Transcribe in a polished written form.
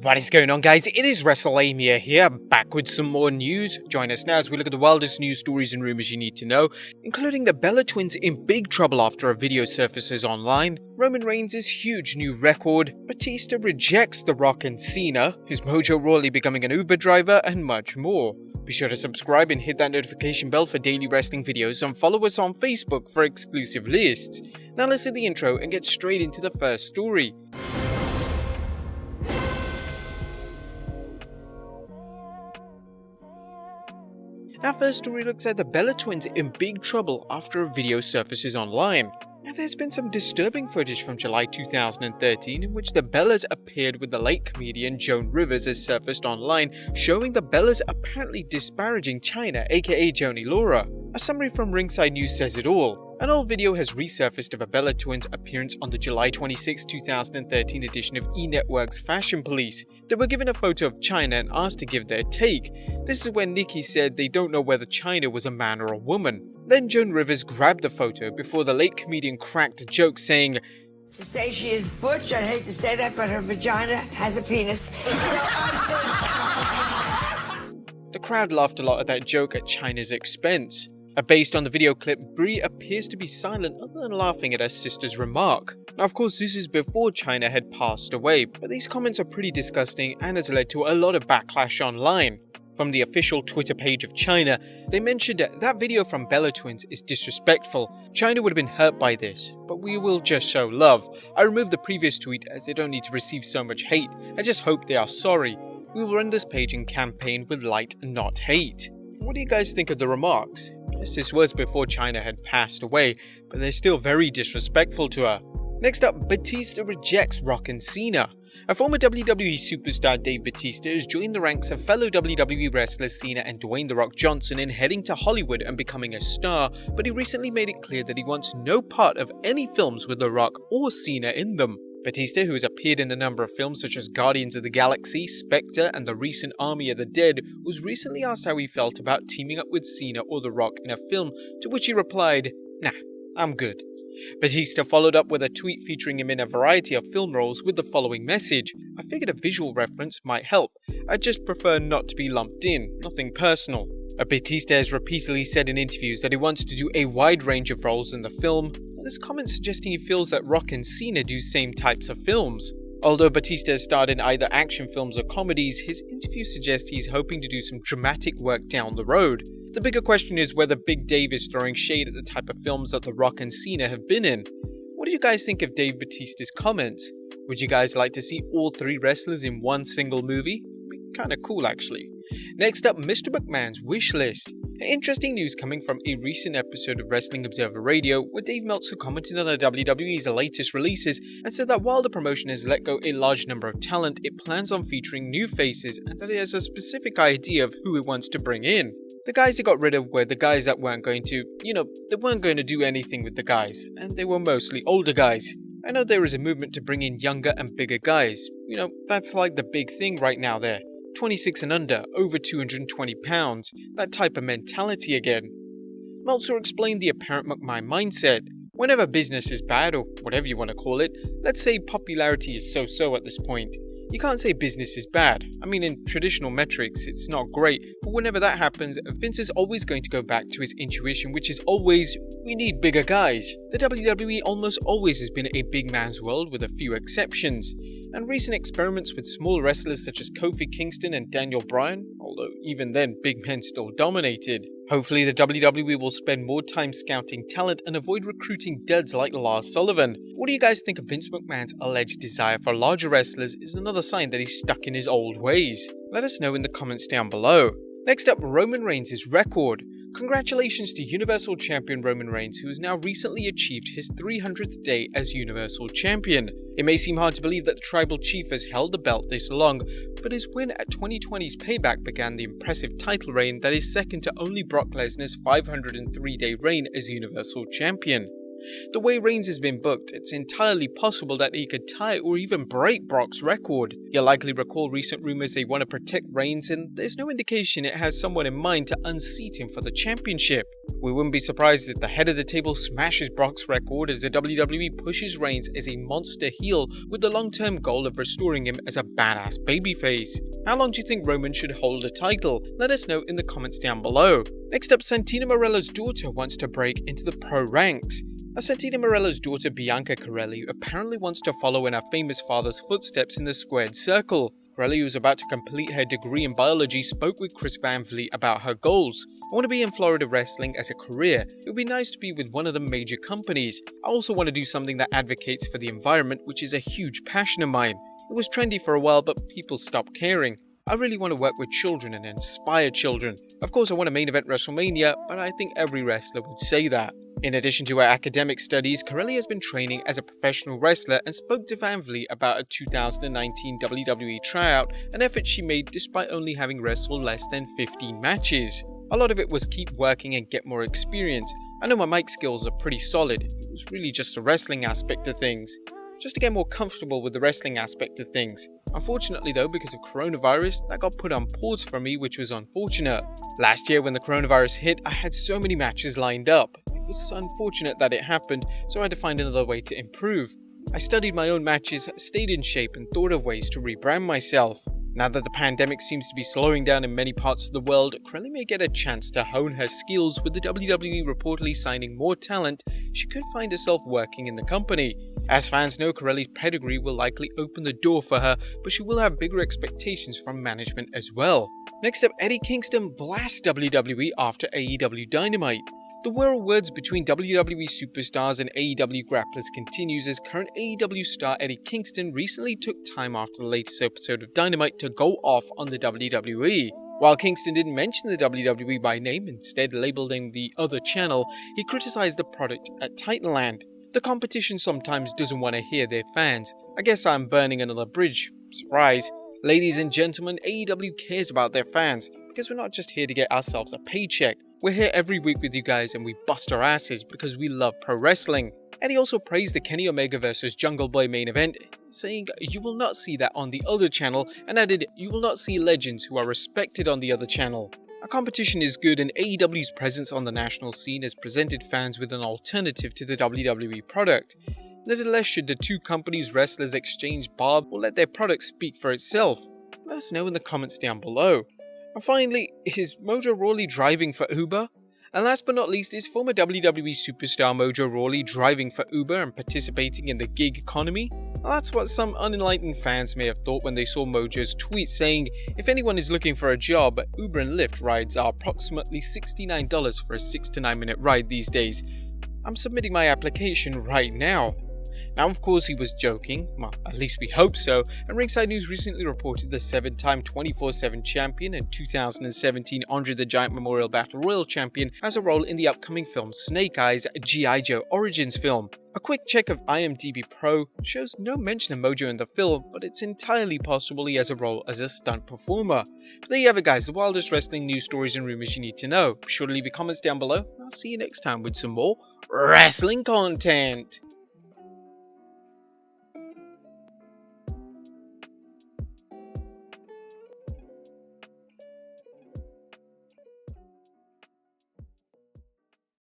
What is going on, guys? It is Wrestlelamia here, back with some more news. Join us now as we look at the wildest news stories and rumors you need to know, including the Bella twins in big trouble after a video surfaces online, Roman Reigns' huge new record, Batista rejects The Rock and Cena, is Mojo Rawley becoming an Uber driver, and much more. Be sure to subscribe and hit that notification bell for daily wrestling videos, and follow us on Facebook for exclusive lists. Now let's hit the intro and get straight into the first story. Our first story looks at the Bella twins in big trouble after a video surfaces online. Now, there's been some disturbing footage from July 2013 in which the Bellas appeared with the late comedian Joan Rivers as surfaced online, showing the Bellas apparently disparaging China, aka Joni Laura. A summary from Ringside News says it all. An old video has resurfaced of a Bella twins appearance on the July 26, 2013 edition of E! Network's Fashion Police. They were given a photo of China and asked to give their take. This is when Nikki said they don't know whether China was a man or a woman. Then Joan Rivers grabbed the photo before the late comedian cracked a joke saying, "To say she is butch, I hate to say that, but her vagina has a penis." The crowd laughed a lot at that joke at China's expense. Based on the video clip, Brie appears to be silent other than laughing at her sister's remark. Now, of course, this is before China had passed away, but these comments are pretty disgusting and has led to a lot of backlash online. From the official Twitter page of China, they mentioned that video from Bella twins is disrespectful. China would have been hurt by this, but we will just show love. I removed the previous tweet as they don't need to receive so much hate. I just hope they are sorry. We will run this page and campaign with light and not hate. What do you guys think of the remarks? Yes, this was before China had passed away, but they're still very disrespectful to her. Next up, Batista rejects Rock and Cena. A former WWE superstar Dave Batista has joined the ranks of fellow WWE wrestlers Cena and Dwayne "The Rock" Johnson in heading to Hollywood and becoming a star, but he recently made it clear that he wants no part of any films with The Rock or Cena in them. Batista, who has appeared in a number of films such as Guardians of the Galaxy, Spectre, and the recent Army of the Dead, was recently asked how he felt about teaming up with Cena or The Rock in a film, to which he replied, "Nah, I'm good." Batista followed up with a tweet featuring him in a variety of film roles with the following message: "I figured a visual reference might help. I just prefer not to be lumped in, nothing personal." Batista has repeatedly said in interviews that he wants to do a wide range of roles in the film. This comment suggesting he feels that Rock and Cena do same types of films. Although Batista has starred in either action films or comedies, his interview suggests he's hoping to do some dramatic work down the road. The bigger question is whether Big Dave is throwing shade at the type of films that The Rock and Cena have been in. What do you guys think of Dave Batista's comments? Would you guys like to see all three wrestlers in one single movie? Kinda cool, actually. Next up, Mr. McMahon's wish list. Interesting news coming from a recent episode of Wrestling Observer Radio, where Dave Meltzer commented on the WWE's latest releases and said that while the promotion has let go a large number of talent, it plans on featuring new faces and that it has a specific idea of who it wants to bring in. The guys it got rid of were the guys that weren't going to, they weren't going to do anything with the guys, and they were mostly older guys. I know there is a movement to bring in younger and bigger guys. That's like the big thing right now there. 26 and under, over 220 pounds, that type of mentality again. Meltzer explained the apparent McMahon mindset. Whenever business is bad, or whatever you want to call it, let's say popularity is so-so at this point. You can't say business is bad. I mean, in traditional metrics, it's not great, but whenever that happens, Vince is always going to go back to his intuition, which is always, we need bigger guys. The WWE almost always has been a big man's world with a few exceptions, and recent experiments with small wrestlers such as Kofi Kingston and Daniel Bryan, although even then big men still dominated. Hopefully the WWE will spend more time scouting talent and avoid recruiting duds like Lars Sullivan. What do you guys think of Vince McMahon's alleged desire for larger wrestlers is another sign that he's stuck in his old ways? Let us know in the comments down below. Next up, Roman Reigns' record. Congratulations to Universal Champion Roman Reigns, who has now recently achieved his 300th day as Universal Champion. It may seem hard to believe that the Tribal Chief has held the belt this long, but his win at 2020's Payback began the impressive title reign that is second to only Brock Lesnar's 503-day reign as Universal Champion. The way Reigns has been booked, it's entirely possible that he could tie or even break Brock's record. You'll likely recall recent rumors they want to protect Reigns, and there's no indication it has someone in mind to unseat him for the championship. We wouldn't be surprised if the head of the table smashes Brock's record as the WWE pushes Reigns as a monster heel with the long-term goal of restoring him as a badass babyface. How long do you think Roman should hold the title? Let us know in the comments down below. Next up, Santino Marella's daughter wants to break into the pro ranks. Santino Marella's daughter Bianca Corelli apparently wants to follow in her famous father's footsteps in the squared circle. Corelli, who was about to complete her degree in biology, spoke with Chris Van Vliet about her goals. "I want to be in Florida wrestling as a career. It would be nice to be with one of the major companies. I also want to do something that advocates for the environment, which is a huge passion of mine. It was trendy for a while, but people stopped caring. I really want to work with children and inspire children. Of course, I want to main event WrestleMania, but I think every wrestler would say that." In addition to her academic studies, Corelli has been training as a professional wrestler and spoke to Van Vliet about a 2019 WWE tryout, an effort she made despite only having wrestled less than 15 matches. A lot of it was keep working and get more experience. "I know my mic skills are pretty solid. It was really just the wrestling aspect of things. Just to get more comfortable with the wrestling aspect of things. Unfortunately though, because of coronavirus, that got put on pause for me, which was unfortunate. Last year when the coronavirus hit, I had so many matches lined up. It was unfortunate that it happened, so I had to find another way to improve. I studied my own matches, stayed in shape and thought of ways to rebrand myself. Now that the pandemic seems to be slowing down in many parts of the world, Corelli may get a chance to hone her skills. With the WWE reportedly signing more talent, she could find herself working in the company. As fans know, Corelli's pedigree will likely open the door for her, but she will have bigger expectations from management as well. Next up, Eddie Kingston blasts WWE after AEW Dynamite. The war of words between WWE superstars and AEW grapplers continues as current AEW star Eddie Kingston recently took time after the latest episode of Dynamite to go off on the WWE. While Kingston didn't mention the WWE by name, instead labeling the other channel, he criticized the product at Titanland. The competition sometimes doesn't want to hear their fans. I guess I'm burning another bridge. Surprise. Ladies and gentlemen, AEW cares about their fans, because we're not just here to get ourselves a paycheck. We're here every week with you guys and we bust our asses because we love pro wrestling. Eddie also praised the Kenny Omega vs Jungle Boy main event, saying you will not see that on the other channel, and added you will not see legends who are respected on the other channel. Our competition is good and AEW's presence on the national scene has presented fans with an alternative to the WWE product. Nevertheless, should the two companies' wrestlers exchange barb or let their product speak for itself? Let us know in the comments down below. And finally, is Mojo Rawley driving for Uber? And last but not least, is former WWE superstar Mojo Rawley driving for Uber and participating in the gig economy? Well, that's what some unenlightened fans may have thought when they saw Mojo's tweet saying, if anyone is looking for a job, Uber and Lyft rides are approximately $69 for a 6 to 9 minute ride these days. I'm submitting my application right now. Now, of course, he was joking, well, at least we hope so, and Ringside News recently reported the 7-time 24/7 champion and 2017 Andre the Giant Memorial Battle Royal champion has a role in the upcoming film Snake Eyes G.I. Joe Origins film. A quick check of IMDb Pro shows no mention of Mojo in the film, but it's entirely possible he has a role as a stunt performer. But there you have it guys, the wildest wrestling news stories and rumors you need to know. Be sure to leave your comments down below, and I'll see you next time with some more wrestling content.